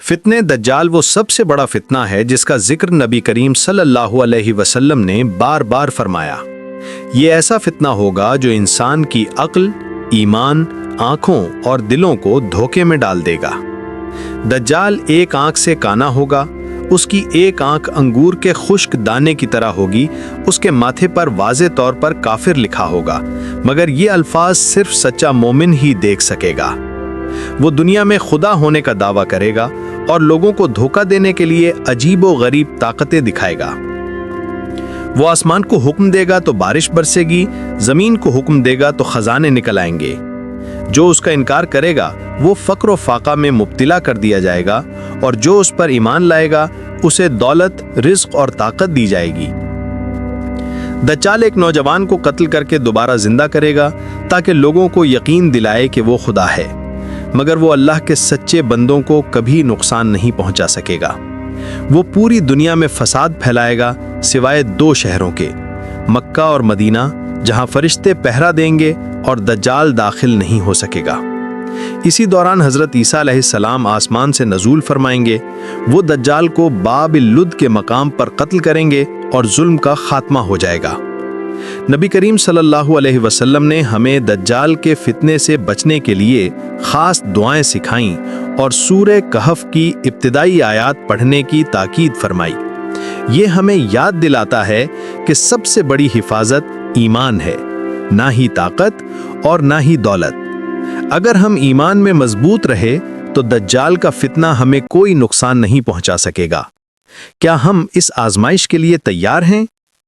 فتنے دجال وہ سب سے بڑا فتنہ ہے جس کا ذکر نبی کریم صلی اللہ علیہ وسلم نے بار بار فرمایا۔ یہ ایسا فتنہ ہوگا جو انسان کی عقل، ایمان، آنکھوں اور دلوں کو دھوکے میں ڈال دے گا۔ دجال ایک آنکھ سے کانا ہوگا، اس کی ایک آنکھ انگور کے خشک دانے کی طرح ہوگی، اس کے ماتھے پر واضح طور پر کافر لکھا ہوگا، مگر یہ الفاظ صرف سچا مومن ہی دیکھ سکے گا۔ وہ دنیا میں خدا ہونے کا دعویٰ کرے گا اور لوگوں کو دھوکہ دینے کے لیے عجیب و غریب طاقتیں دکھائے گا۔ وہ آسمان کو حکم دے گا تو بارش برسے گی، زمین کو حکم دے گا تو خزانے نکل آئیں گے۔ جو اس کا انکار کرے گا وہ فقر و فاقہ میں مبتلا کر دیا جائے گا، اور جو اس پر ایمان لائے گا اسے دولت، رزق اور طاقت دی جائے گی۔ دجال ایک نوجوان کو قتل کر کے دوبارہ زندہ کرے گا تاکہ لوگوں کو یقین دلائے کہ وہ خدا ہے، مگر وہ اللہ کے سچے بندوں کو کبھی نقصان نہیں پہنچا سکے گا۔ وہ پوری دنیا میں فساد پھیلائے گا سوائے 2 شہروں کے، مکہ اور مدینہ، جہاں فرشتے پہرا دیں گے اور دجال داخل نہیں ہو سکے گا۔ اسی دوران حضرت عیسیٰ علیہ السلام آسمان سے نزول فرمائیں گے۔ وہ دجال کو باب اللد کے مقام پر قتل کریں گے اور ظلم کا خاتمہ ہو جائے گا۔ نبی کریم صلی اللہ علیہ وسلم نے ہمیں دجال کے فتنے سے بچنے کے لیے خاص دعائیں سکھائیں اور سورہ کہف کی ابتدائی آیات پڑھنے کی تاکید فرمائی۔ یہ ہمیں یاد دلاتا ہے کہ سب سے بڑی حفاظت ایمان ہے، نہ ہی طاقت اور نہ ہی دولت۔ اگر ہم ایمان میں مضبوط رہے تو دجال کا فتنہ ہمیں کوئی نقصان نہیں پہنچا سکے گا۔ کیا ہم اس آزمائش کے لیے تیار ہیں؟